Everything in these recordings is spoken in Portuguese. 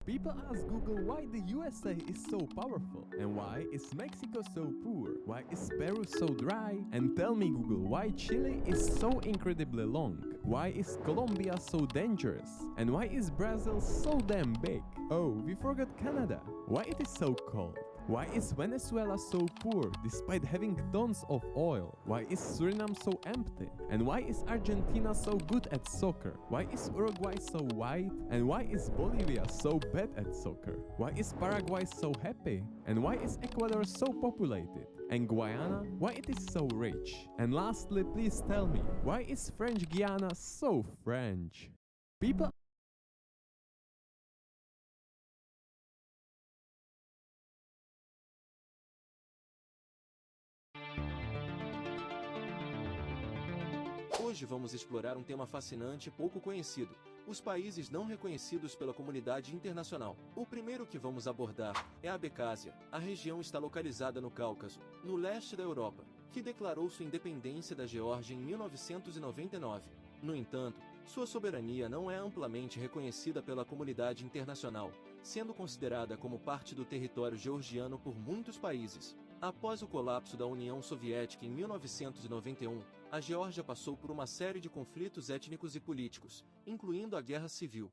People ask Google why the USA is so powerful, and why is Mexico so poor, why is Peru so dry, and tell me Google why Chile is so incredibly long, why is Colombia so dangerous, and why is Brazil so damn big. Oh, we forgot Canada, why it is so cold. Why is Venezuela so poor despite having tons of oil? Why is Suriname so empty? And why is Argentina so good at soccer? Why is Uruguay so white? And why is Bolivia so bad at soccer? Why is Paraguay so happy? And why is Ecuador so populated? And Guyana, why it is so rich? And lastly, please tell me, why is French Guiana so French? People Hoje vamos explorar um tema fascinante e pouco conhecido: os países não reconhecidos pela comunidade internacional. O primeiro que vamos abordar é a Abcásia. A região está localizada no Cáucaso, no leste da Europa, que declarou sua independência da Geórgia em 1999. No entanto, sua soberania não é amplamente reconhecida pela comunidade internacional, sendo considerada como parte do território georgiano por muitos países. Após o colapso da União Soviética em 1991, a Geórgia passou por uma série de conflitos étnicos e políticos, incluindo a Guerra Civil.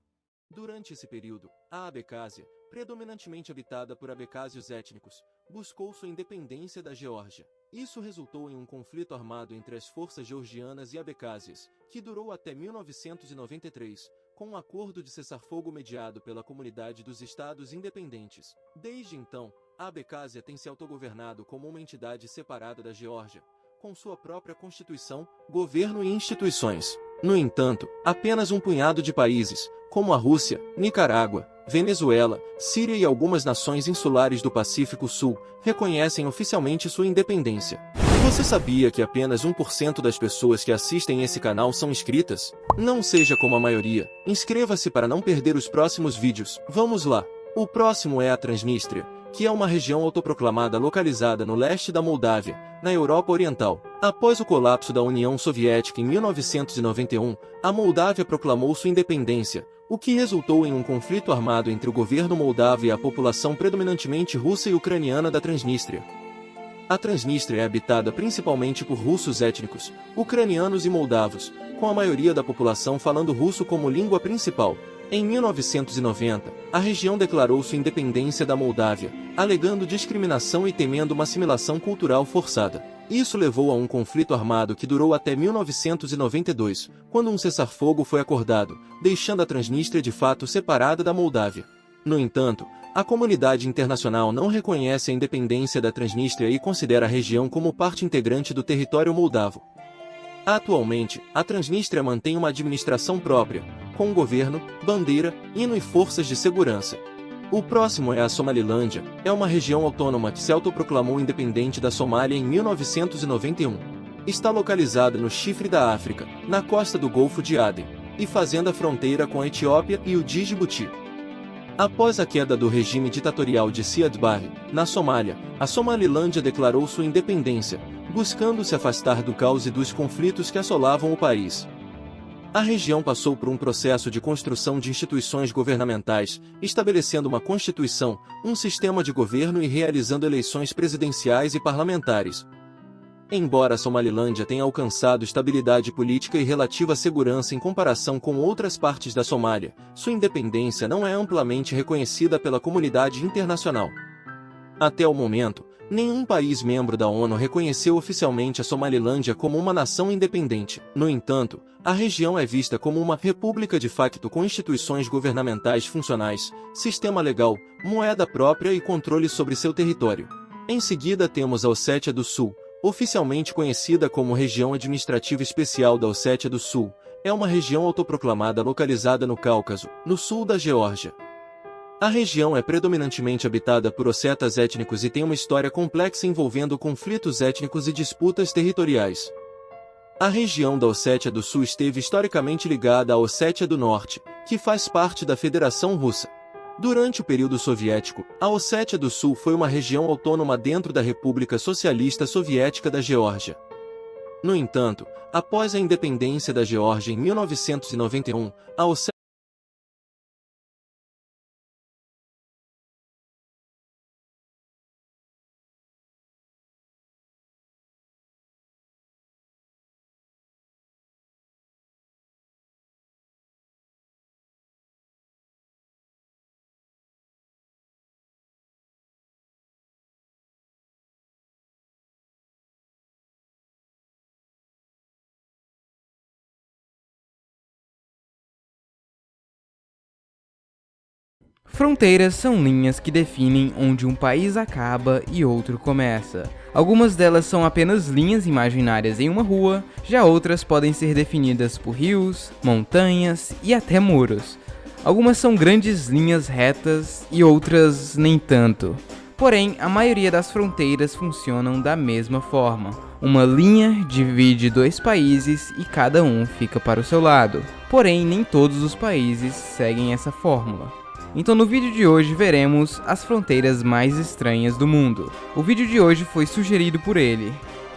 Durante esse período, a Abcásia, predominantemente habitada por abcásios étnicos, buscou sua independência da Geórgia. Isso resultou em um conflito armado entre as forças georgianas e abcásias, que durou até 1993, com um acordo de cessar-fogo mediado pela Comunidade dos Estados Independentes. Desde então, a Abcásia tem se autogovernado como uma entidade separada da Geórgia, com sua própria constituição, governo e instituições. No entanto, apenas um punhado de países, como a Rússia, Nicarágua, Venezuela, Síria e algumas nações insulares do Pacífico Sul, reconhecem oficialmente sua independência. Você sabia que apenas 1% das pessoas que assistem esse canal são inscritas? Não seja como a maioria. Inscreva-se para não perder os próximos vídeos. Vamos lá! O próximo é a Transnistria, que é uma região autoproclamada localizada no leste da Moldávia, na Europa Oriental. Após o colapso da União Soviética em 1991, a Moldávia proclamou sua independência, o que resultou em um conflito armado entre o governo moldavo e a população predominantemente russa e ucraniana da Transnistria. A Transnistria é habitada principalmente por russos étnicos, ucranianos e moldavos, com a maioria da população falando russo como língua principal. Em 1990, a região declarou sua independência da Moldávia, alegando discriminação e temendo uma assimilação cultural forçada. Isso levou a um conflito armado que durou até 1992, quando um cessar-fogo foi acordado, deixando a Transnistria de fato separada da Moldávia. No entanto, a comunidade internacional não reconhece a independência da Transnistria e considera a região como parte integrante do território moldavo. Atualmente, a Transnistria mantém uma administração própria, com governo, bandeira, hino e forças de segurança. O próximo é a Somalilândia, é uma região autônoma que se autoproclamou independente da Somália em 1991. Está localizada no chifre da África, na costa do Golfo de Aden, e fazendo a fronteira com a Etiópia e o Djibouti. Após a queda do regime ditatorial de Siad Barre, na Somália, a Somalilândia declarou sua independência, buscando se afastar do caos e dos conflitos que assolavam o país. A região passou por um processo de construção de instituições governamentais, estabelecendo uma constituição, um sistema de governo e realizando eleições presidenciais e parlamentares. Embora a Somalilândia tenha alcançado estabilidade política e relativa segurança em comparação com outras partes da Somália, sua independência não é amplamente reconhecida pela comunidade internacional. Até o momento, nenhum país membro da ONU reconheceu oficialmente a Somalilândia como uma nação independente. No entanto, a região é vista como uma república de facto com instituições governamentais funcionais, sistema legal, moeda própria e controle sobre seu território. Em seguida temos a Ossétia do Sul, oficialmente conhecida como Região Administrativa Especial da Ossétia do Sul. É uma região autoproclamada localizada no Cáucaso, no sul da Geórgia. A região é predominantemente habitada por ossetas étnicos e tem uma história complexa envolvendo conflitos étnicos e disputas territoriais. A região da Ossétia do Sul esteve historicamente ligada à Ossétia do Norte, que faz parte da Federação Russa. Durante o período soviético, a Ossétia do Sul foi uma região autônoma dentro da República Socialista Soviética da Geórgia. No entanto, após a independência da Geórgia em 1991, a Ossétia Fronteiras são linhas que definem onde um país acaba e outro começa. Algumas delas são apenas linhas imaginárias em uma rua, já outras podem ser definidas por rios, montanhas e até muros. Algumas são grandes linhas retas e outras nem tanto. Porém, a maioria das fronteiras funcionam da mesma forma. Uma linha divide dois países e cada um fica para o seu lado. Porém, nem todos os países seguem essa fórmula. Então no vídeo de hoje veremos as fronteiras mais estranhas do mundo. O vídeo de hoje foi sugerido por ele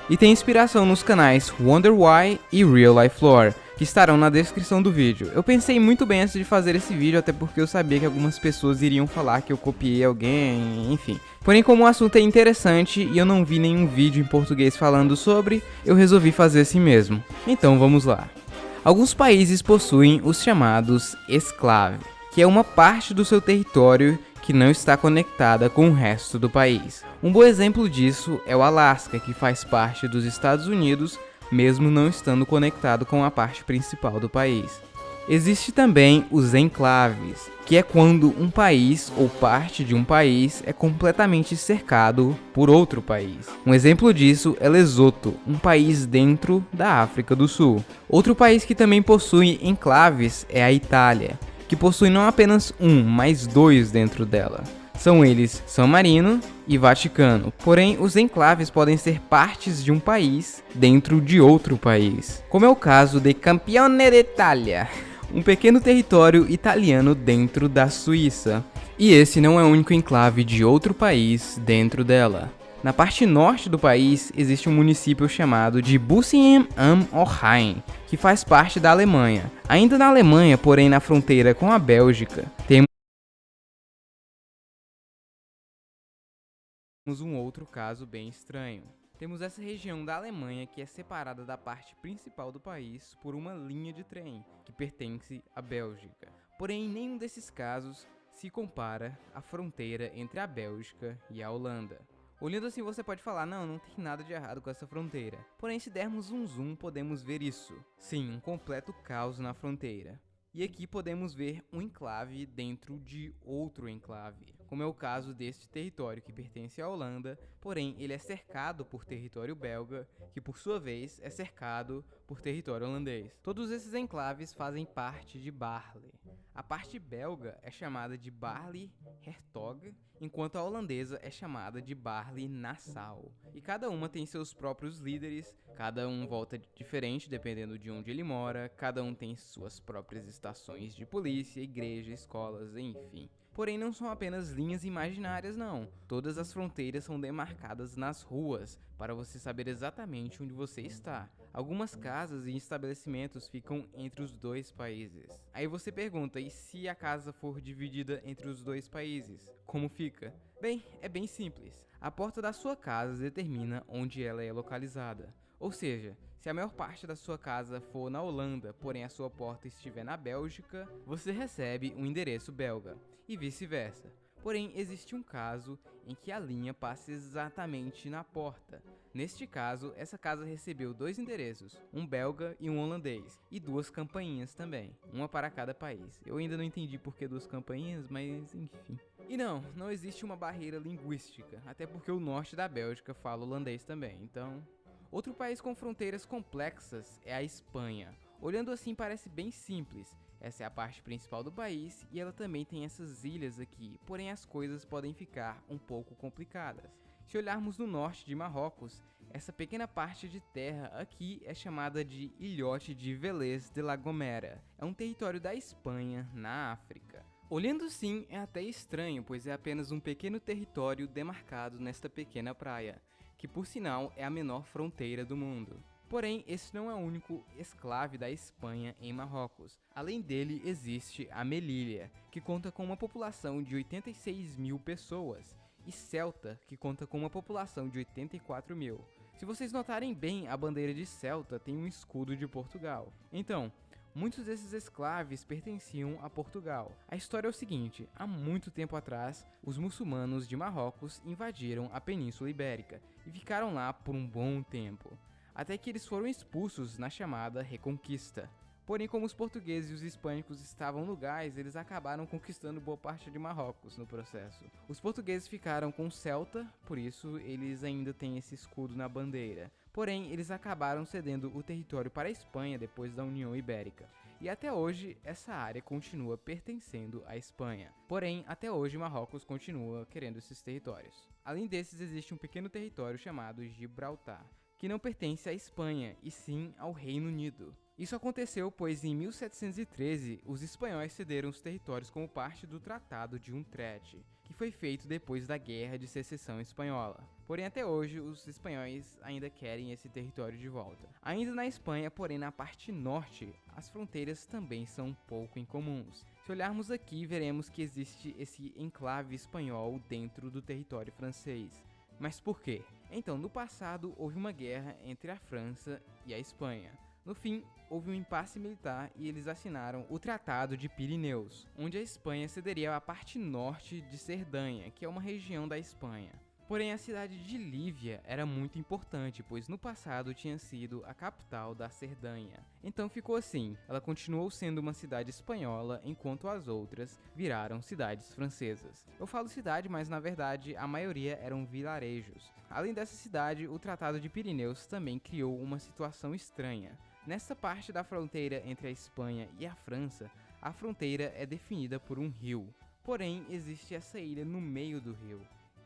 e tem inspiração nos canais Wonder Why e Real Life Lore, que estarão na descrição do vídeo. Eu pensei muito bem antes de fazer esse vídeo, até porque eu sabia que algumas pessoas iriam falar que eu copiei alguém, enfim. Porém, como o assunto é interessante e eu não vi nenhum vídeo em português falando sobre, eu resolvi fazer assim mesmo. Então vamos lá. Alguns países possuem os chamados exclave, que é uma parte do seu território que não está conectada com o resto do país. Um bom exemplo disso é o Alasca, que faz parte dos Estados Unidos, mesmo não estando conectado com a parte principal do país. Existe também os enclaves, que é quando um país ou parte de um país é completamente cercado por outro país. Um exemplo disso é Lesoto, um país dentro da África do Sul. Outro país que também possui enclaves é a Itália, que possui não apenas um, mas dois dentro dela. São eles San Marino e Vaticano. Porém, os enclaves podem ser partes de um país dentro de outro país, como é o caso de Campione d'Italia, um pequeno território italiano dentro da Suíça. E esse não é o único enclave de outro país dentro dela. Na parte norte do país existe um município chamado de Bussiem am Rhein, que faz parte da Alemanha. Ainda na Alemanha, porém na fronteira com a Bélgica, temos um outro caso bem estranho. Temos essa região da Alemanha que é separada da parte principal do país por uma linha de trem que pertence à Bélgica. Porém, em nenhum desses casos se compara à fronteira entre a Bélgica e a Holanda. Olhando assim você pode falar, não tem nada de errado com essa fronteira. Porém, se dermos um zoom, podemos ver isso. Sim, um completo caos na fronteira. E aqui podemos ver um enclave dentro de outro enclave, como é o caso deste território que pertence à Holanda, porém ele é cercado por território belga, que por sua vez é cercado por território holandês. Todos esses enclaves fazem parte de Barle. A parte belga é chamada de Barle-Hertog, enquanto a holandesa é chamada de Barle-Nassau. E cada uma tem seus próprios líderes, cada um volta diferente dependendo de onde ele mora, cada um tem suas próprias estações de polícia, igreja, escolas, enfim. Porém, não são apenas linhas imaginárias, não. Todas as fronteiras são demarcadas nas ruas, para você saber exatamente onde você está. Algumas casas e estabelecimentos ficam entre os dois países. Aí você pergunta, e se a casa for dividida entre os dois países? Como fica? Bem, é bem simples. A porta da sua casa determina onde ela é localizada. Ou seja, se a maior parte da sua casa for na Holanda, porém a sua porta estiver na Bélgica, você recebe um endereço belga, e vice-versa. Porém, existe um caso em que a linha passa exatamente na porta. Neste caso, essa casa recebeu dois endereços, um belga e um holandês, e duas campainhas também, uma para cada país. Eu ainda não entendi por que duas campainhas, mas enfim. E não existe uma barreira linguística, até porque o norte da Bélgica fala holandês também, então... Outro país com fronteiras complexas é a Espanha. Olhando assim parece bem simples, essa é a parte principal do país e ela também tem essas ilhas aqui, porém as coisas podem ficar um pouco complicadas. Se olharmos no norte de Marrocos, essa pequena parte de terra aqui é chamada de Ilhote de Vélez de la Gomera. É um território da Espanha, na África. Olhando assim é até estranho, pois é apenas um pequeno território demarcado nesta pequena praia, que por sinal é a menor fronteira do mundo. Porém, esse não é o único exclave da Espanha em Marrocos. Além dele, existe a Melilla, que conta com uma população de 86 mil pessoas, e Ceuta, que conta com uma população de 84 mil. Se vocês notarem bem, a bandeira de Ceuta tem um escudo de Portugal. Então, muitos desses escravos pertenciam a Portugal. A história é o seguinte, há muito tempo atrás, os muçulmanos de Marrocos invadiram a Península Ibérica e ficaram lá por um bom tempo, até que eles foram expulsos na chamada Reconquista. Porém, como os portugueses e os hispânicos estavam no gás, eles acabaram conquistando boa parte de Marrocos no processo. Os portugueses ficaram com Celta, por isso eles ainda têm esse escudo na bandeira. Porém, eles acabaram cedendo o território para a Espanha depois da União Ibérica. E até hoje, essa área continua pertencendo à Espanha. Porém, até hoje, Marrocos continua querendo esses territórios. Além desses, existe um pequeno território chamado Gibraltar, que não pertence à Espanha, e sim ao Reino Unido. Isso aconteceu pois em 1713 os espanhóis cederam os territórios como parte do Tratado de Utrecht, que foi feito depois da Guerra de Secessão Espanhola. Porém, até hoje, os espanhóis ainda querem esse território de volta. Ainda na Espanha, porém na parte norte, as fronteiras também são um pouco incomuns. Se olharmos aqui, veremos que existe esse enclave espanhol dentro do território francês. Mas por quê? Então, no passado, houve uma guerra entre a França e a Espanha. No fim, houve um impasse militar e eles assinaram o Tratado de Pirineus, onde a Espanha cederia a parte norte de Cerdanha, que é uma região da Espanha. Porém, a cidade de Lívia era muito importante, pois no passado tinha sido a capital da Cerdanha. Então ficou assim, ela continuou sendo uma cidade espanhola, enquanto as outras viraram cidades francesas. Eu falo cidade, mas na verdade a maioria eram vilarejos. Além dessa cidade, o Tratado de Pirineus também criou uma situação estranha. Nessa parte da fronteira entre a Espanha e a França, a fronteira é definida por um rio. Porém, existe essa ilha no meio do rio.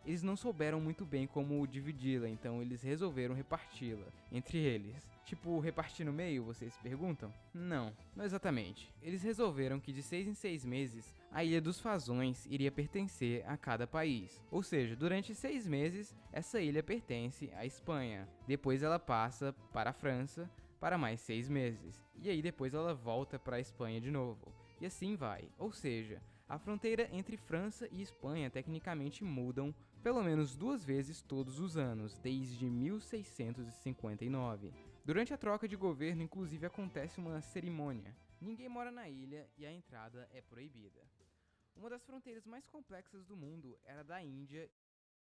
Eles não souberam muito bem como dividi-la, então eles resolveram reparti-la entre eles. Tipo, repartir no meio, vocês perguntam? Não exatamente. Eles resolveram que de 6 em 6 meses, a Ilha dos Fazões iria pertencer a cada país. Ou seja, durante 6 meses, essa ilha pertence à Espanha. Depois ela passa para a França, para mais 6 meses. E aí depois ela volta para a Espanha de novo. E assim vai. Ou seja, a fronteira entre França e Espanha tecnicamente mudam pelo menos 2 vezes todos os anos, desde 1659. Durante a troca de governo, inclusive, acontece uma cerimônia. Ninguém mora na ilha e a entrada é proibida. Uma das fronteiras mais complexas do mundo era da Índia.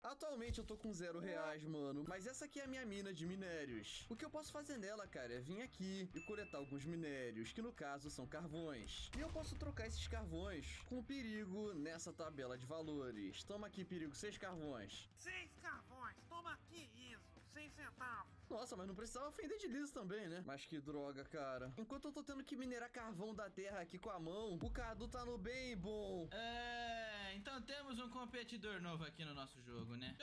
Atualmente eu tô com R$0, mano, mas essa aqui é a minha mina de minérios. O que eu posso fazer nela, cara, é vir aqui e coletar alguns minérios, que no caso são carvões. E eu posso trocar esses carvões com o Perigo nessa tabela de valores. Toma aqui, Perigo, 6 carvões. 6 carvões, toma aqui isso, 6 centavos. Nossa, mas não precisava ofender de liso também, né? Mas que droga, cara. Enquanto eu tô tendo que minerar carvão da terra aqui com a mão, o Cadu tá no bem bom. Então temos um competidor novo aqui no nosso jogo, né?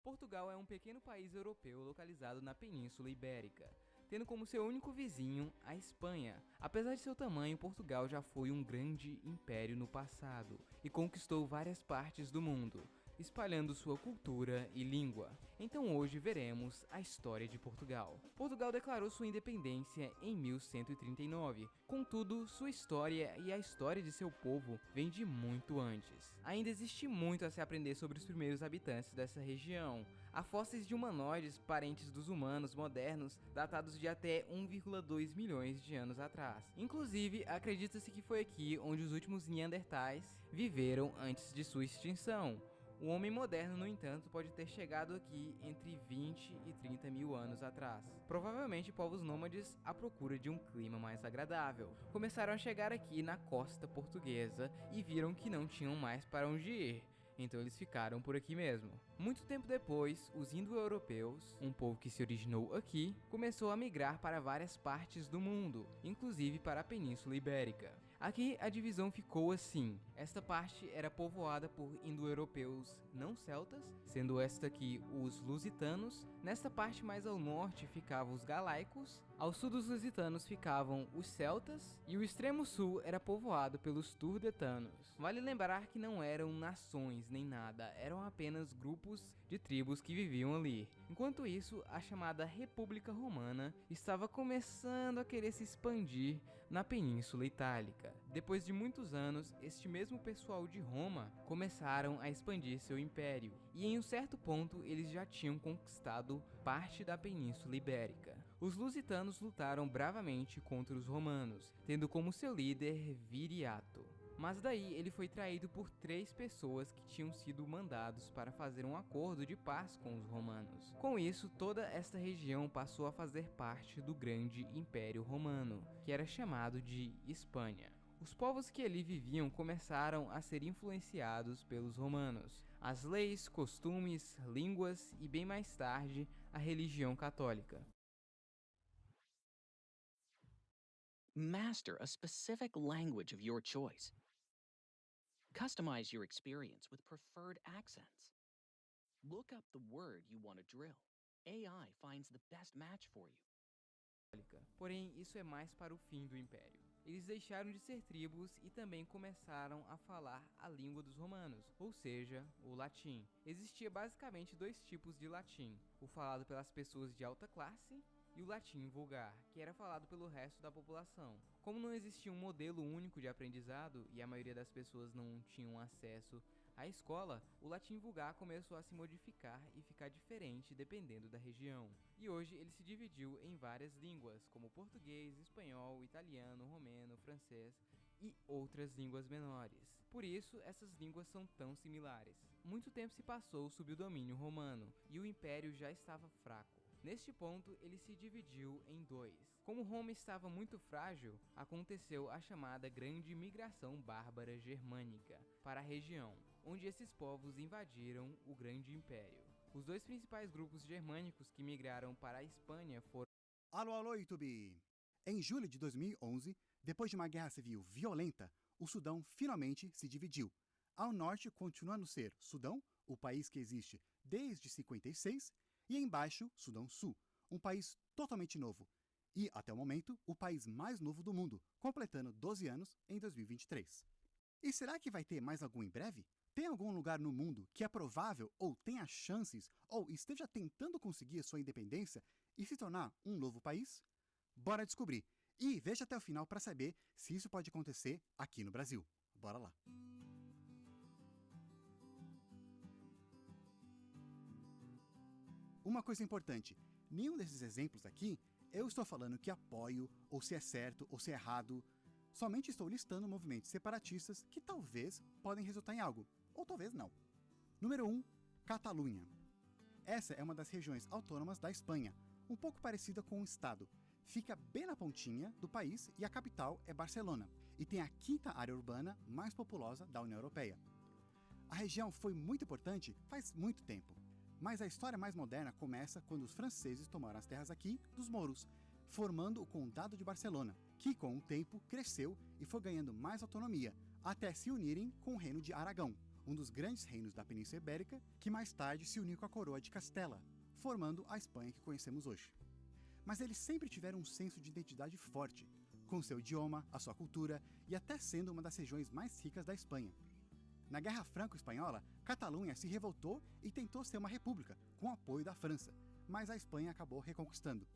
Portugal é um pequeno país europeu localizado na Península Ibérica, tendo como seu único vizinho a Espanha. Apesar de seu tamanho, Portugal já foi um grande império no passado e conquistou várias partes do mundo, espalhando sua cultura e língua. Então hoje veremos a história de Portugal. Portugal declarou sua independência em 1139, contudo, sua história e a história de seu povo vem de muito antes. Ainda existe muito a se aprender sobre os primeiros habitantes dessa região. Há fósseis de humanoides parentes dos humanos modernos datados de até 1,2 milhões de anos atrás. Inclusive, acredita-se que foi aqui onde os últimos Neandertais viveram antes de sua extinção. O homem moderno, no entanto, pode ter chegado aqui entre 20 e 30 mil anos atrás. Provavelmente povos nômades à procura de um clima mais agradável. Começaram a chegar aqui na costa portuguesa e viram que não tinham mais para onde ir. Então eles ficaram por aqui mesmo. Muito tempo depois, os indo-europeus, um povo que se originou aqui, começou a migrar para várias partes do mundo, inclusive para a Península Ibérica. Aqui a divisão ficou assim. Esta parte era povoada por indo-europeus não celtas, sendo esta aqui os lusitanos. Nesta parte mais ao norte ficavam os galaicos, ao sul dos lusitanos ficavam os celtas e o extremo sul era povoado pelos turdetanos. Vale lembrar que não eram nações nem nada, eram apenas grupos de tribos que viviam ali. Enquanto isso, a chamada República Romana estava começando a querer se expandir na Península Itálica. Depois de muitos anos, este mesmo pessoal de Roma começaram a expandir seu império, e em um certo ponto eles já tinham conquistado parte da Península Ibérica. Os lusitanos lutaram bravamente contra os romanos, tendo como seu líder Viriato. Mas daí ele foi traído por 3 pessoas que tinham sido mandados para fazer um acordo de paz com os romanos. Com isso, toda esta região passou a fazer parte do grande Império Romano, que era chamado de Espanha. Os povos que ali viviam começaram a ser influenciados pelos romanos, as leis, costumes, línguas e bem mais tarde a religião católica. Master a specific language of your choice. Customize your experience with preferred accents. Look up the word you want to drill. AI finds the best match for you. Porém, isso é mais para o fim do Império. Eles deixaram de ser tribos e também começaram a falar a língua dos romanos, ou seja, o latim. Existia basicamente 2 tipos de latim, o falado pelas pessoas de alta classe e o latim vulgar, que era falado pelo resto da população. Como não existia um modelo único de aprendizado e a maioria das pessoas não tinham acesso à escola, o latim vulgar começou a se modificar e ficar diferente dependendo da região. E hoje ele se dividiu em várias línguas, como português, espanhol, italiano, romeno, francês e outras línguas menores. Por isso, essas línguas são tão similares. Muito tempo se passou sob o domínio romano e o império já estava fraco. Neste ponto, ele se dividiu em 2. Como Roma estava muito frágil, aconteceu a chamada Grande Migração Bárbara Germânica para a região, onde esses povos invadiram o Grande Império. Os 2 principais grupos germânicos que migraram para a Espanha foram... Alô, YouTube! Em julho de 2011, depois de uma guerra civil violenta, o Sudão finalmente se dividiu. Ao norte, continuando a ser Sudão, o país que existe desde 56, e embaixo, Sudão Sul, um país totalmente novo, e, até o momento, o país mais novo do mundo, completando 12 anos em 2023. E será que vai ter mais algum em breve? Tem algum lugar no mundo que é provável ou tenha chances ou esteja tentando conseguir sua independência e se tornar um novo país? Bora descobrir! E veja até o final para saber se isso pode acontecer aqui no Brasil. Bora lá! Uma coisa importante, nenhum desses exemplos aqui eu estou falando que apoio, ou se é certo, ou se é errado. Somente estou listando movimentos separatistas que talvez podem resultar em algo, ou talvez não. Número 1. Catalunha. Essa é uma das regiões autônomas da Espanha, um pouco parecida com um estado. Fica bem na pontinha do país e a capital é Barcelona, e tem a 5ª área urbana mais populosa da União Europeia. A região foi muito importante faz muito tempo. Mas a história mais moderna começa quando os franceses tomaram as terras aqui dos mouros, formando o Condado de Barcelona, que com o tempo cresceu e foi ganhando mais autonomia, até se unirem com o Reino de Aragão, um dos grandes reinos da Península Ibérica, que mais tarde se uniu com a Coroa de Castela, formando a Espanha que conhecemos hoje. Mas eles sempre tiveram um senso de identidade forte, com seu idioma, a sua cultura e até sendo uma das regiões mais ricas da Espanha. Na Guerra Franco-Espanhola, Catalunha se revoltou e tentou ser uma república, com o apoio da França, mas a Espanha acabou reconquistando.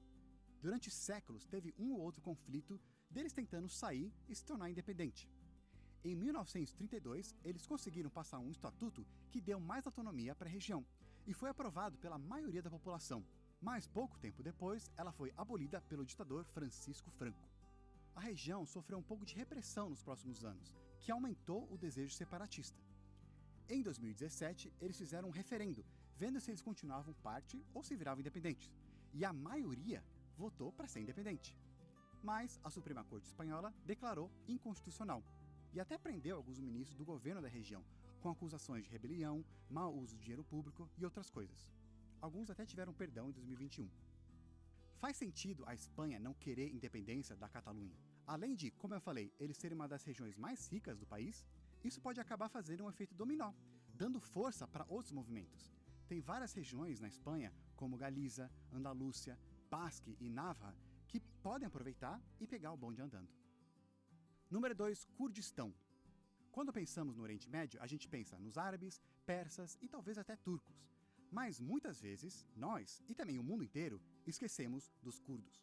Durante séculos, teve um ou outro conflito deles tentando sair e se tornar independente. Em 1932, eles conseguiram passar um estatuto que deu mais autonomia para a região, e foi aprovado pela maioria da população, mas pouco tempo depois ela foi abolida pelo ditador Francisco Franco. A região sofreu um pouco de repressão nos próximos anos, que aumentou o desejo separatista. Em 2017, eles fizeram um referendo, vendo se eles continuavam parte ou se viravam independentes, e a maioria votou para ser independente. Mas a Suprema Corte Espanhola declarou inconstitucional, e até prendeu alguns ministros do governo da região, com acusações de rebelião, mau uso de dinheiro público e outras coisas. Alguns até tiveram perdão em 2021. Faz sentido a Espanha não querer independência da Catalunha. Além de, como eu falei, eles serem uma das regiões mais ricas do país, isso pode acabar fazendo um efeito dominó, dando força para outros movimentos. Tem várias regiões na Espanha, como Galiza, Andalúcia, Basque e Navarra, que podem aproveitar e pegar o bonde andando. Número 2, Kurdistão. Quando pensamos no Oriente Médio, a gente pensa nos árabes, persas e talvez até turcos. Mas muitas vezes, nós, e também o mundo inteiro, esquecemos dos curdos.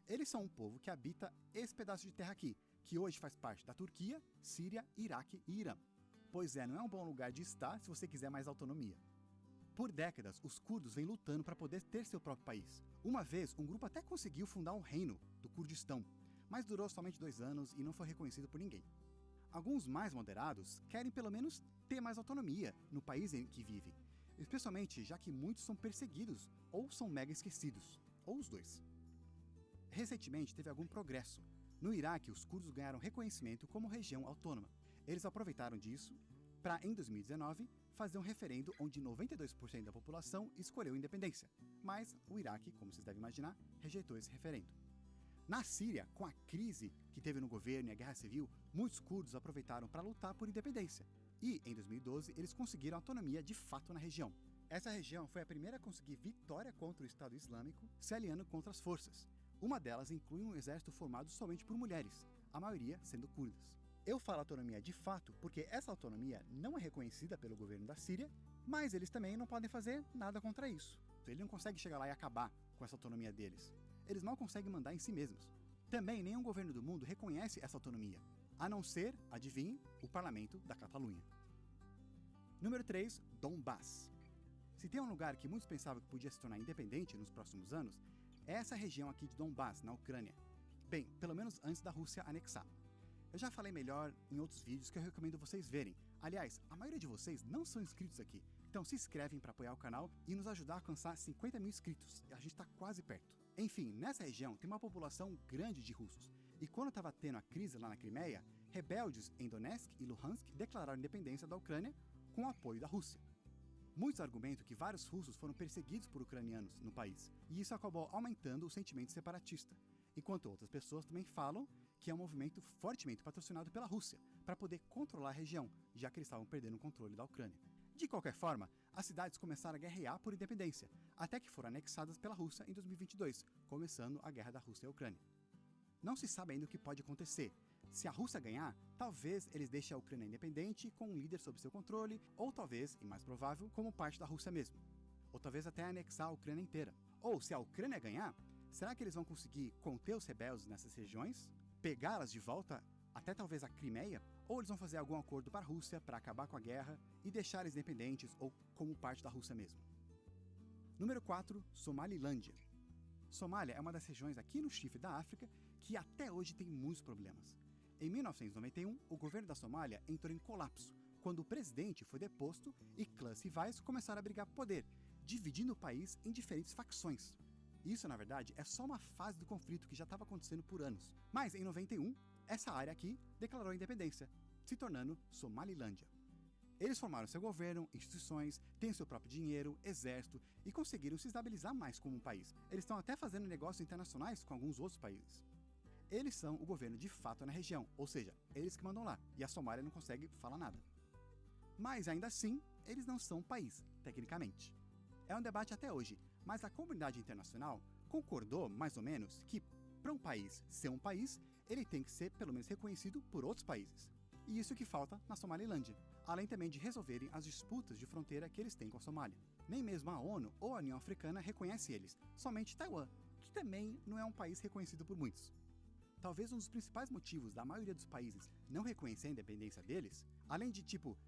Eles são um povo que habita esse pedaço de terra aqui, que hoje faz parte da Turquia, Síria, Iraque e Irã. Pois é, não é um bom lugar de estar se você quiser mais autonomia. Por décadas, os curdos vêm lutando para poder ter seu próprio país. Uma vez, um grupo até conseguiu fundar um reino do Kurdistão, mas durou somente 2 anos e não foi reconhecido por ninguém. Alguns mais moderados querem pelo menos ter mais autonomia no país em que vivem, especialmente já que muitos são perseguidos ou são mega esquecidos, ou os dois. Recentemente teve algum progresso. No Iraque, os curdos ganharam reconhecimento como região autônoma. Eles aproveitaram disso para, em 2019, fazer um referendo onde 92% da população escolheu independência, mas o Iraque, como vocês devem imaginar, rejeitou esse referendo. Na Síria, com a crise que teve no governo e a guerra civil, muitos curdos aproveitaram para lutar por independência. E, em 2012, eles conseguiram autonomia de fato na região. Essa região foi a primeira a conseguir vitória contra o Estado Islâmico, se aliando contra as forças. Uma delas inclui um exército formado somente por mulheres, a maioria sendo curdas. Eu falo autonomia de fato porque essa autonomia não é reconhecida pelo governo da Síria, mas eles também não podem fazer nada contra isso. Eles não conseguem chegar lá e acabar com essa autonomia deles. Eles mal conseguem mandar em si mesmos. Também nenhum governo do mundo reconhece essa autonomia, a não ser, adivinhe, o parlamento da Catalunha. Número 3, Donbass. Se tem um lugar que muitos pensavam que podia se tornar independente nos próximos anos, é essa região aqui de Donbass, na Ucrânia. Bem, pelo menos antes da Rússia anexar. Eu já falei melhor em outros vídeos que eu recomendo vocês verem. Aliás, a maioria de vocês não são inscritos aqui, então se inscrevem para apoiar o canal e nos ajudar a alcançar 50 mil inscritos. A gente está quase perto. Enfim, nessa região tem uma população grande de russos, e quando estava tendo a crise lá na Crimeia, rebeldes em Donetsk e Luhansk declararam a independência da Ucrânia com o apoio da Rússia. Muitos argumentam que vários russos foram perseguidos por ucranianos no país, e isso acabou aumentando o sentimento separatista, enquanto outras pessoas também falam que é um movimento fortemente patrocinado pela Rússia, para poder controlar a região, já que eles estavam perdendo o controle da Ucrânia. De qualquer forma, as cidades começaram a guerrear por independência, até que foram anexadas pela Rússia em 2022, começando a guerra da Rússia e a Ucrânia. Não se sabe ainda o que pode acontecer. Se a Rússia ganhar, talvez eles deixem a Ucrânia independente, com um líder sob seu controle, ou talvez, e mais provável, como parte da Rússia mesmo. Ou talvez até anexar a Ucrânia inteira. Ou, se a Ucrânia ganhar, será que eles vão conseguir conter os rebeldes nessas regiões? Pegá-las de volta até talvez a Crimeia? Ou eles vão fazer algum acordo para a Rússia para acabar com a guerra e deixar eles independentes ou como parte da Rússia mesmo? Número 4, Somalilândia. Somália é uma das regiões aqui no chifre da África que até hoje tem muitos problemas. Em 1991, o governo da Somália entrou em colapso, quando o presidente foi deposto e clãs rivais começaram a brigar por poder, dividindo o país em diferentes facções. Isso, na verdade, é só uma fase do conflito que já estava acontecendo por anos. Mas, em 91, essa área aqui declarou a independência, se tornando Somalilândia. Eles formaram seu governo, instituições, têm seu próprio dinheiro, exército e conseguiram se estabilizar mais como um país. Eles estão até fazendo negócios internacionais com alguns outros países. Eles são o governo de fato na região, ou seja, eles que mandam lá, e a Somália não consegue falar nada. Mas ainda assim, eles não são um país, tecnicamente. É um debate até hoje, mas a comunidade internacional concordou, mais ou menos, que para um país ser um país, ele tem que ser pelo menos reconhecido por outros países. E isso que falta na Somalilândia, além também de resolverem as disputas de fronteira que eles têm com a Somália. Nem mesmo a ONU ou a União Africana reconhece eles, somente Taiwan, que também não é um país reconhecido por muitos. Talvez um dos principais motivos da maioria dos países não reconhecer a independência deles, além de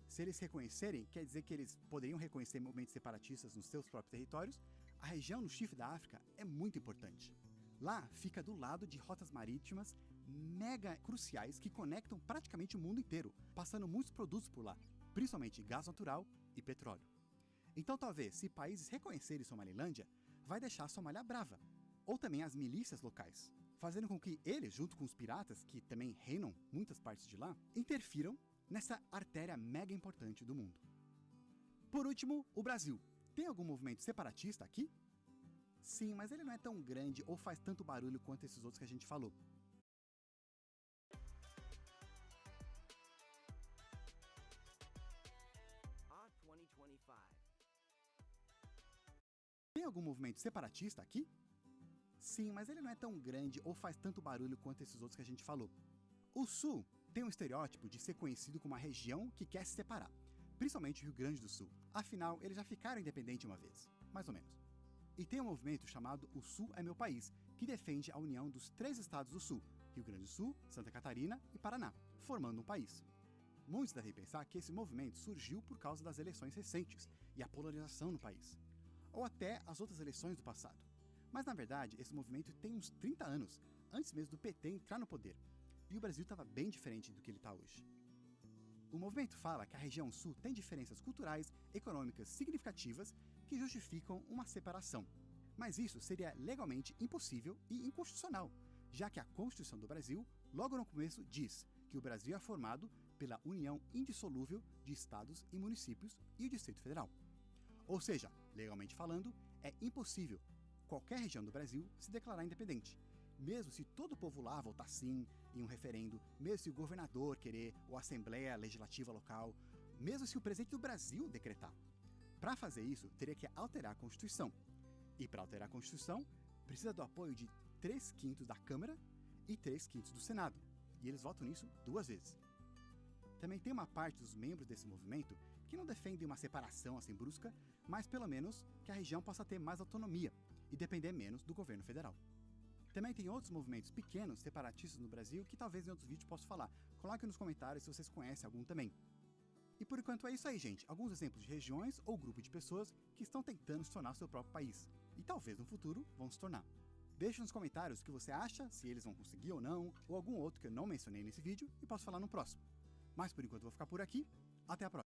se eles reconhecerem, quer dizer que eles poderiam reconhecer movimentos separatistas nos seus próprios territórios, a região no chifre da África é muito importante. Lá fica do lado de rotas marítimas mega cruciais que conectam praticamente o mundo inteiro, passando muitos produtos por lá, principalmente gás natural e petróleo. Então talvez, se países reconhecerem Somalilândia, vai deixar a Somália brava, ou também as milícias locais, fazendo com que eles, junto com os piratas, que também reinam muitas partes de lá, interfiram nessa artéria mega importante do mundo. Por último, o Brasil. Tem algum movimento separatista aqui? Sim, mas ele não é tão grande ou faz tanto barulho quanto esses outros que a gente falou. Tem algum movimento separatista aqui? Sim, mas ele não é tão grande ou faz tanto barulho quanto esses outros que a gente falou. O Sul tem um estereótipo de ser conhecido como uma região que quer se separar, principalmente o Rio Grande do Sul. Afinal, eles já ficaram independentes uma vez, mais ou menos. E tem um movimento chamado O Sul é Meu País, que defende a união dos 3 estados do Sul, Rio Grande do Sul, Santa Catarina e Paraná, formando um país. Muitos devem pensar que esse movimento surgiu por causa das eleições recentes e a polarização no país, ou até as outras eleições do passado. Mas na verdade, esse movimento tem uns 30 anos, antes mesmo do PT entrar no poder, e o Brasil estava bem diferente do que ele está hoje. O movimento fala que a região sul tem diferenças culturais, econômicas significativas que justificam uma separação. Mas isso seria legalmente impossível e inconstitucional, já que a Constituição do Brasil, logo no começo, diz que o Brasil é formado pela união indissolúvel de estados e municípios e o Distrito Federal. Ou seja, legalmente falando, é impossível qualquer região do Brasil se declarar independente, mesmo se todo o povo lá votar sim em um referendo, mesmo se o governador querer ou a Assembleia Legislativa local, mesmo se o presidente do Brasil decretar. Para fazer isso, teria que alterar a Constituição. E para alterar a Constituição, precisa do apoio de 3/5 da Câmara e 3/5 do Senado. E eles votam nisso 2 vezes. Também tem uma parte dos membros desse movimento que não defendem uma separação assim brusca, mas pelo menos que a região possa ter mais autonomia e depender menos do governo federal. Também tem outros movimentos pequenos, separatistas no Brasil, que talvez em outros vídeos possa falar. Coloque nos comentários se vocês conhecem algum também. E por enquanto é isso aí, gente. Alguns exemplos de regiões ou grupo de pessoas que estão tentando se tornar seu próprio país. E talvez no futuro vão se tornar. Deixe nos comentários o que você acha, se eles vão conseguir ou não, ou algum outro que eu não mencionei nesse vídeo e posso falar no próximo. Mas por enquanto eu vou ficar por aqui. Até a próxima.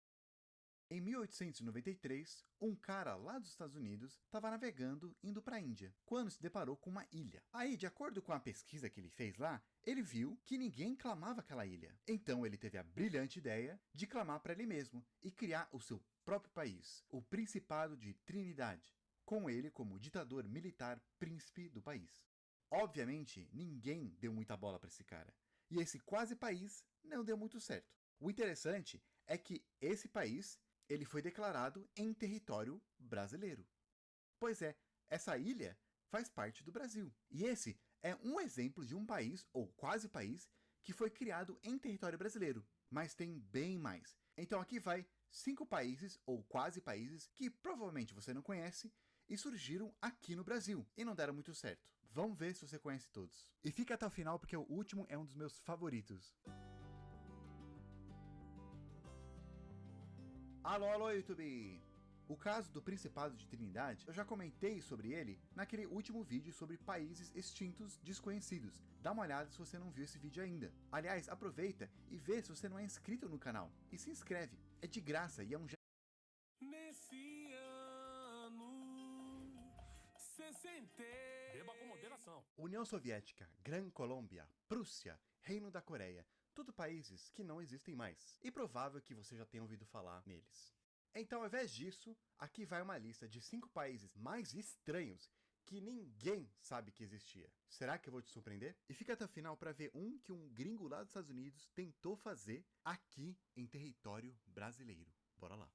Em 1893, um cara lá dos Estados Unidos estava navegando indo para a Índia, quando se deparou com uma ilha. Aí, de acordo com a pesquisa que ele fez lá, ele viu que ninguém clamava aquela ilha. Então ele teve a brilhante ideia de clamar para ele mesmo e criar o seu próprio país, o Principado de Trinidade, com ele como ditador militar príncipe do país. Obviamente, ninguém deu muita bola para esse cara, e esse quase país não deu muito certo. O interessante é que esse país ele foi declarado em território brasileiro. Pois é, essa ilha faz parte do Brasil. E esse é um exemplo de um país, ou quase país, que foi criado em território brasileiro. Mas tem bem mais. Então aqui vai 5 países, ou quase países, que provavelmente você não conhece, e surgiram aqui no Brasil, e não deram muito certo. Vamos ver se você conhece todos. E fica até o final, porque o último é um dos meus favoritos. Alô, alô, YouTube! O caso do Principado de Trindade, eu já comentei sobre ele naquele último vídeo sobre países extintos desconhecidos. Dá uma olhada se você não viu esse vídeo ainda. Aliás, aproveita e vê se você não é inscrito no canal. E se inscreve, é de graça e é um Nesse ano 60. Beba com moderação. União Soviética, Gran Colômbia, Prússia, Reino da Coreia, tudo países que não existem mais. E provável que você já tenha ouvido falar neles. Então, ao invés disso, aqui vai uma lista de 5 países mais estranhos que ninguém sabe que existia. Será que eu vou te surpreender? E fica até o final para ver um que um gringo lá dos Estados Unidos tentou fazer aqui em território brasileiro. Bora lá.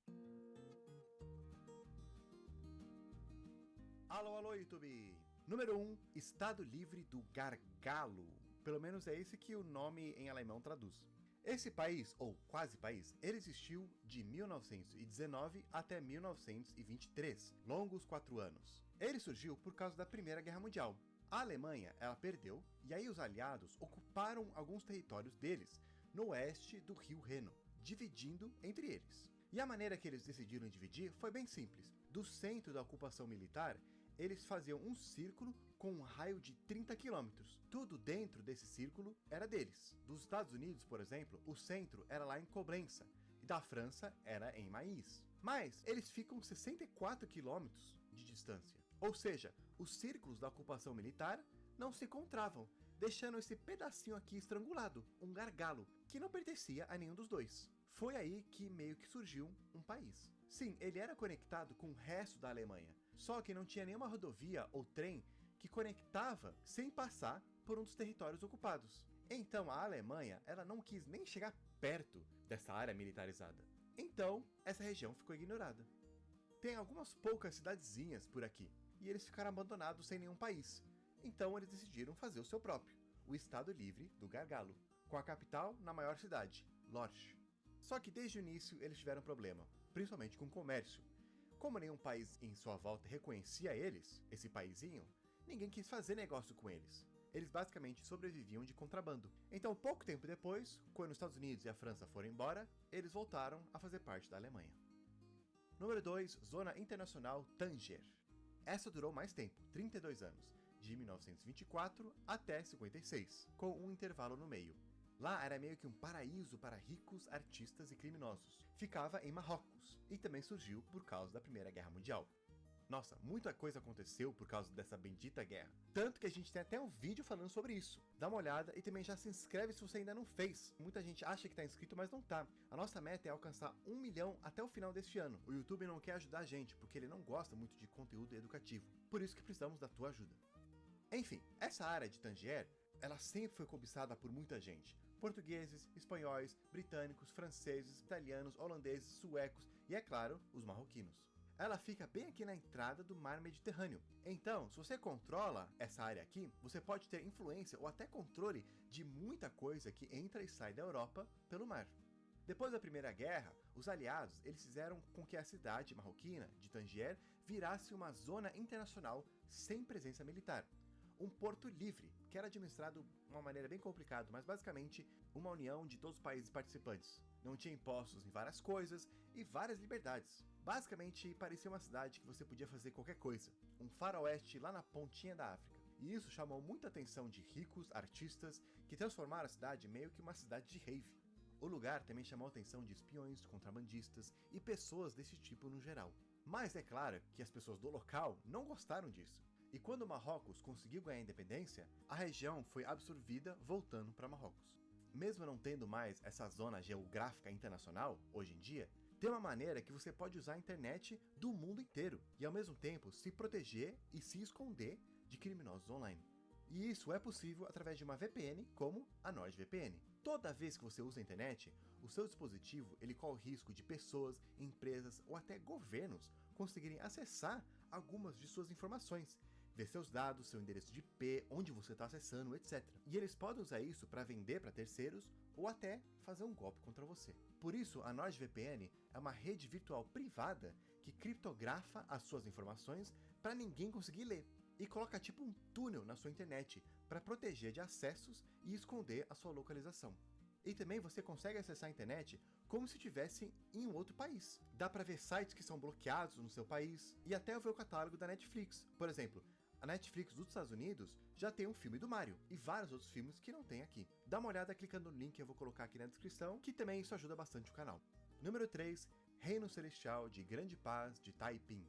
Alô, alô, YouTube! Número 1, Estado Livre do Gargalo. Pelo menos é esse que o nome em alemão traduz. Esse país, ou quase país, ele existiu de 1919 até 1923, longos 4 anos. Ele surgiu por causa da Primeira Guerra Mundial. A Alemanha, ela perdeu, e aí os aliados ocuparam alguns territórios deles, no oeste do rio Reno, dividindo entre eles. E a maneira que eles decidiram dividir foi bem simples. Do centro da ocupação militar, eles faziam um círculo com um raio de 30 quilômetros. Tudo dentro desse círculo era deles. Dos Estados Unidos, por exemplo, o centro era lá em Coblença, e da França era em Maïs. Mas eles ficam 64 quilômetros de distância. Ou seja, os círculos da ocupação militar não se encontravam, deixando esse pedacinho aqui estrangulado, um gargalo, que não pertencia a nenhum dos dois. Foi aí que meio que surgiu um país. Sim, ele era conectado com o resto da Alemanha, só que não tinha nenhuma rodovia ou trem que conectava sem passar por um dos territórios ocupados. Então a Alemanha, ela não quis nem chegar perto dessa área militarizada. Então essa região ficou ignorada. Tem algumas poucas cidadezinhas por aqui, e eles ficaram abandonados sem nenhum país. Então eles decidiram fazer o seu próprio, o Estado Livre do Gargalo, com a capital na maior cidade, Lorsch. Só que desde o início eles tiveram problema, principalmente com o comércio. Como nenhum país em sua volta reconhecia eles, esse paizinho, ninguém quis fazer negócio com eles. Eles basicamente sobreviviam de contrabando. Então, pouco tempo depois, quando os Estados Unidos e a França foram embora, eles voltaram a fazer parte da Alemanha. Número 2, Zona Internacional Tanger. Essa durou mais tempo, 32 anos, de 1924 até 56, com um intervalo no meio. Lá era meio que um paraíso para ricos, artistas e criminosos. Ficava em Marrocos e também surgiu por causa da Primeira Guerra Mundial. Nossa, muita coisa aconteceu por causa dessa bendita guerra. Tanto que a gente tem até um vídeo falando sobre isso. Dá uma olhada e também já se inscreve se você ainda não fez. Muita gente acha que tá inscrito, mas não tá. A nossa meta é alcançar 1 milhão até o final deste ano. O YouTube não quer ajudar a gente, porque ele não gosta muito de conteúdo educativo. Por isso que precisamos da tua ajuda. Enfim, essa área de Tangier, ela sempre foi cobiçada por muita gente. Portugueses, espanhóis, britânicos, franceses, italianos, holandeses, suecos e, é claro, os marroquinos. Ela fica bem aqui na entrada do mar Mediterrâneo. Então, se você controla essa área aqui, você pode ter influência ou até controle de muita coisa que entra e sai da Europa pelo mar. Depois da Primeira Guerra, os aliados eles fizeram com que a cidade marroquina de Tangier virasse uma zona internacional sem presença militar. Um porto livre, que era administrado de uma maneira bem complicada, mas basicamente uma união de todos os países participantes. Não tinha impostos em várias coisas e várias liberdades. Basicamente, parecia uma cidade que você podia fazer qualquer coisa. Um faroeste lá na pontinha da África. E isso chamou muita atenção de ricos, artistas, que transformaram a cidade meio que uma cidade de rave. O lugar também chamou a atenção de espiões, contrabandistas e pessoas desse tipo no geral. Mas é claro que as pessoas do local não gostaram disso. E quando Marrocos conseguiu ganhar a independência, a região foi absorvida voltando para Marrocos. Mesmo não tendo mais essa zona geográfica internacional, hoje em dia, tem uma maneira que você pode usar a internet do mundo inteiro e ao mesmo tempo se proteger e se esconder de criminosos online. E isso é possível através de uma VPN como a NordVPN. Toda vez que você usa a internet, o seu dispositivo ele corre o risco de pessoas, empresas ou até governos conseguirem acessar algumas de suas informações, ver seus dados, seu endereço de IP, onde você está acessando, etc. E eles podem usar isso para vender para terceiros ou até fazer um golpe contra você. Por isso, a NordVPN é uma rede virtual privada que criptografa as suas informações para ninguém conseguir ler e coloca tipo um túnel na sua internet para proteger de acessos e esconder a sua localização. E também você consegue acessar a internet como se estivesse em um outro país. Dá para ver sites que são bloqueados no seu país e até ver o catálogo da Netflix. Por exemplo, a Netflix dos Estados Unidos já tem um filme do Mario e vários outros filmes que não tem aqui. Dá uma olhada clicando no link que eu vou colocar aqui na descrição, que também isso ajuda bastante o canal. Número 3, Reino Celestial de Grande Paz de Taiping.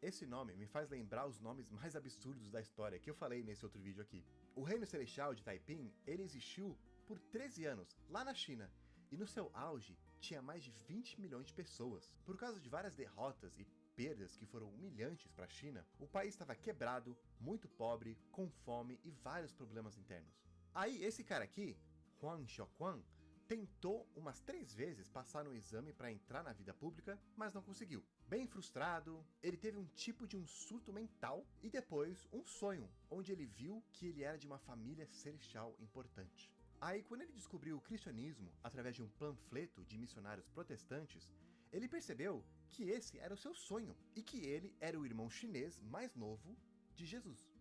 Esse nome me faz lembrar os nomes mais absurdos da história que eu falei nesse outro vídeo aqui. O Reino Celestial de Taiping, ele existiu por 13 anos, lá na China, e no seu auge tinha mais de 20 milhões de pessoas. Por causa de várias derrotas e perdas que foram humilhantes para a China, o país estava quebrado, muito pobre, com fome e vários problemas internos. Aí esse cara aqui, Huang Xiaoquan, tentou umas 3 vezes passar no exame para entrar na vida pública, mas não conseguiu. Bem frustrado, ele teve um tipo de um surto mental e depois um sonho, onde ele viu que ele era de uma família celestial importante. Aí quando ele descobriu o cristianismo através de um panfleto de missionários protestantes, ele percebeu que esse era o seu sonho e que ele era o irmão chinês mais novo de Jesus.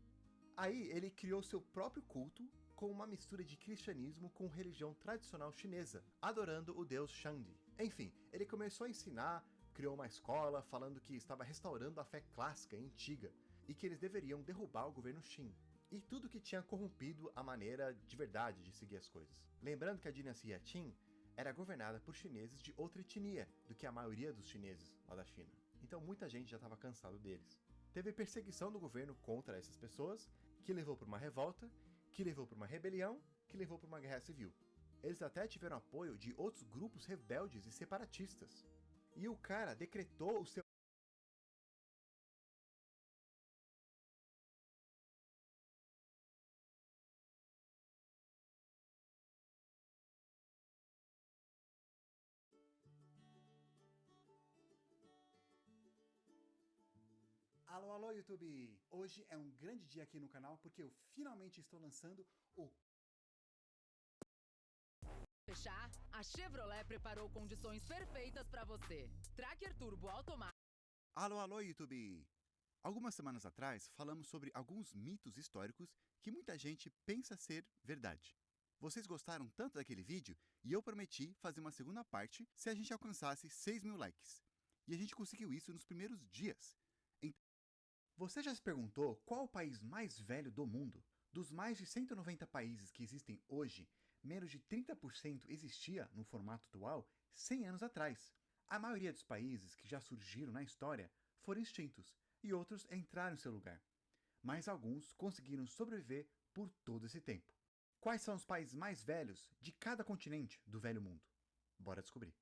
Aí ele criou seu próprio culto com uma mistura de cristianismo com religião tradicional chinesa, adorando o deus Shangdi. Enfim, ele começou a ensinar, criou uma escola falando que estava restaurando a fé clássica e antiga e que eles deveriam derrubar o governo Qin e tudo que tinha corrompido a maneira de verdade de seguir as coisas. Lembrando que a dinastia Qin era governada por chineses de outra etnia do que a maioria dos chineses lá da China. Então muita gente já estava cansado deles. Teve perseguição do governo contra essas pessoas, que levou para uma revolta, que levou para uma rebelião, que levou para uma guerra civil. Eles até tiveram apoio de outros grupos rebeldes e separatistas. E o cara decretou o seu Alô, alô, YouTube! Hoje é um grande dia aqui no canal porque eu finalmente estou lançando o... Fechar? A Chevrolet preparou condições perfeitas para você. Tracker Turbo automático. Alô, alô, YouTube! Algumas semanas atrás falamos sobre alguns mitos históricos que muita gente pensa ser verdade. Vocês gostaram tanto daquele vídeo e eu prometi fazer uma segunda parte se a gente alcançasse 6.000 likes. E a gente conseguiu isso nos primeiros dias. Você já se perguntou qual o país mais velho do mundo? Dos mais de 190 países que existem hoje, menos de 30% existia no formato atual 100 anos atrás. A maioria dos países que já surgiram na história foram extintos e outros entraram em seu lugar. Mas alguns conseguiram sobreviver por todo esse tempo. Quais são os países mais velhos de cada continente do Velho Mundo? Bora descobrir.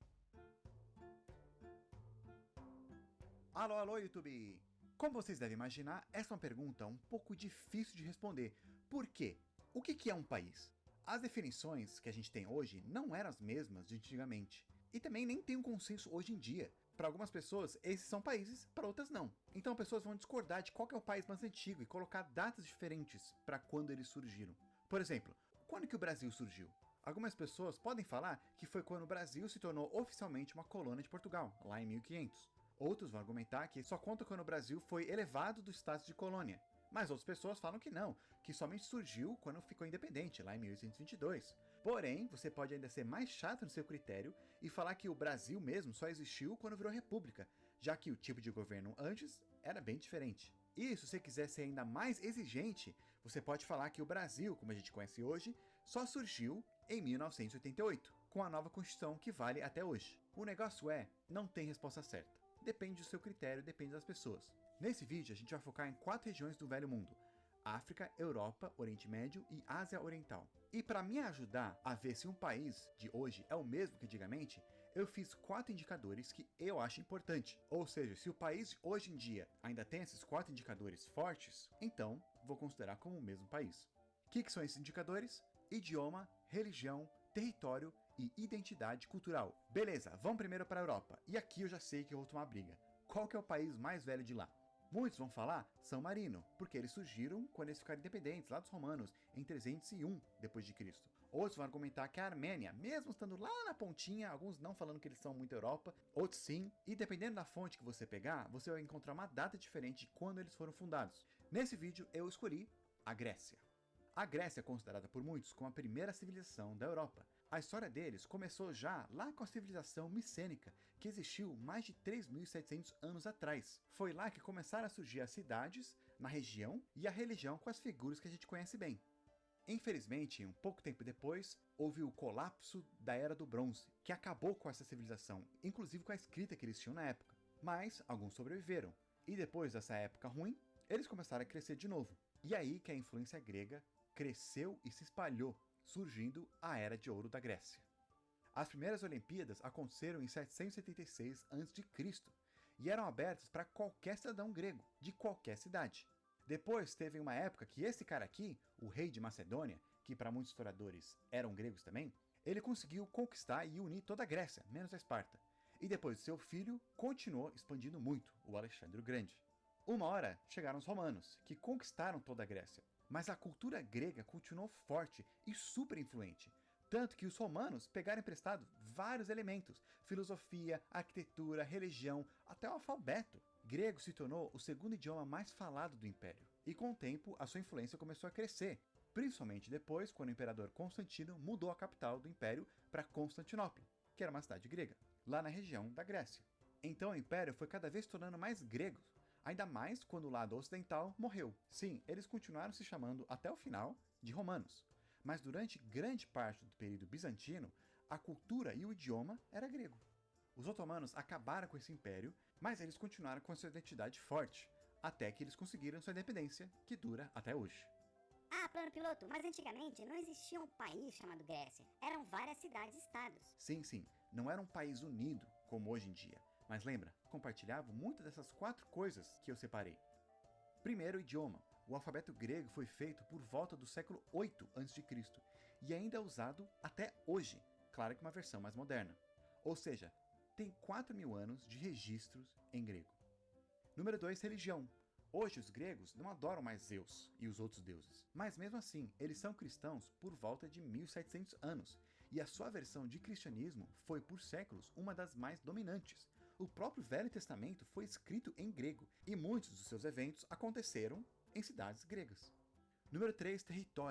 Alô, alô, YouTube! Como vocês devem imaginar, essa é uma pergunta um pouco difícil de responder. Por quê? O que é um país? As definições que a gente tem hoje não eram as mesmas de antigamente. E também nem tem um consenso hoje em dia. Para algumas pessoas, esses são países, para outras não. Então pessoas vão discordar de qual que é o país mais antigo e colocar datas diferentes para quando eles surgiram. Por exemplo, quando que o Brasil surgiu? Algumas pessoas podem falar que foi quando o Brasil se tornou oficialmente uma colônia de Portugal, lá em 1500. Outros vão argumentar que só conta quando o Brasil foi elevado do status de colônia. Mas outras pessoas falam que não, que somente surgiu quando ficou independente, lá em 1822. Porém, você pode ainda ser mais chato no seu critério e falar que o Brasil mesmo só existiu quando virou república, já que o tipo de governo antes era bem diferente. E se você quiser ser ainda mais exigente, você pode falar que o Brasil, como a gente conhece hoje, só surgiu em 1988, com a nova Constituição que vale até hoje. O negócio não tem resposta certa. Depende do seu critério, depende das pessoas. Nesse vídeo a gente vai focar em 4 regiões do Velho Mundo: África, Europa, Oriente Médio e Ásia Oriental. E para me ajudar a ver se um país de hoje é o mesmo que antigamente, eu fiz 4 indicadores que eu acho importante. Ou seja, se o país hoje em dia ainda tem esses 4 indicadores fortes, então vou considerar como o mesmo país. O que são esses indicadores? Idioma, religião, território e identidade cultural. Beleza, vamos primeiro para a Europa. E aqui eu já sei que eu vou tomar briga. Qual que é o país mais velho de lá? Muitos vão falar San Marino, porque eles surgiram quando eles ficaram independentes, lá dos romanos, em 301 d.C. Outros vão argumentar que a Armênia, mesmo estando lá na pontinha, alguns não falando que eles são muito Europa, outros sim, e dependendo da fonte que você pegar, você vai encontrar uma data diferente de quando eles foram fundados. Nesse vídeo eu escolhi a Grécia. A Grécia é considerada por muitos como a primeira civilização da Europa. A história deles começou já lá com a civilização micênica, que existiu mais de 3.700 anos atrás. Foi lá que começaram a surgir as cidades na região e a religião com as figuras que a gente conhece bem. Infelizmente, um pouco tempo depois, houve o colapso da Era do Bronze, que acabou com essa civilização, inclusive com a escrita que eles tinham na época. Mas alguns sobreviveram, e depois dessa época ruim, eles começaram a crescer de novo. E aí que a influência grega cresceu e se espalhou, surgindo a Era de Ouro da Grécia. As primeiras Olimpíadas aconteceram em 776 a.C. e eram abertas para qualquer cidadão grego, de qualquer cidade. Depois teve uma época que esse cara aqui, o rei de Macedônia, que para muitos historiadores eram gregos também, ele conseguiu conquistar e unir toda a Grécia, menos a Esparta. E depois seu filho continuou expandindo muito, o Alexandre o Grande. Uma hora chegaram os romanos, que conquistaram toda a Grécia. Mas a cultura grega continuou forte e super influente, tanto que os romanos pegaram emprestado vários elementos: filosofia, arquitetura, religião, até o alfabeto. Grego se tornou o segundo idioma mais falado do Império, e com o tempo a sua influência começou a crescer, principalmente depois quando o imperador Constantino mudou a capital do Império para Constantinopla, que era uma cidade grega, lá na região da Grécia. Então o Império foi cada vez se tornando mais grego, ainda mais quando o lado ocidental morreu. Sim, eles continuaram se chamando até o final de romanos, mas durante grande parte do período bizantino, a cultura e o idioma era grego. Os otomanos acabaram com esse império, mas eles continuaram com sua identidade forte, até que eles conseguiram sua independência, que dura até hoje. Ah, plano piloto, mas antigamente não existia um país chamado Grécia. Eram várias cidades-estados. Sim, não era um país unido, como hoje em dia. Mas lembra, compartilhavam muitas dessas 4 coisas que eu separei. Primeiro, o idioma. O alfabeto grego foi feito por volta do século 8 a.C. e ainda é usado até hoje, claro que uma versão mais moderna. Ou seja, tem 4.000 anos de registros em grego. Número 2, religião. Hoje os gregos não adoram mais Zeus e os outros deuses, mas mesmo assim eles são cristãos por volta de 1.700 anos, e a sua versão de cristianismo foi por séculos uma das mais dominantes. O próprio Velho Testamento foi escrito em grego, e muitos dos seus eventos aconteceram em cidades gregas. Número 3, território.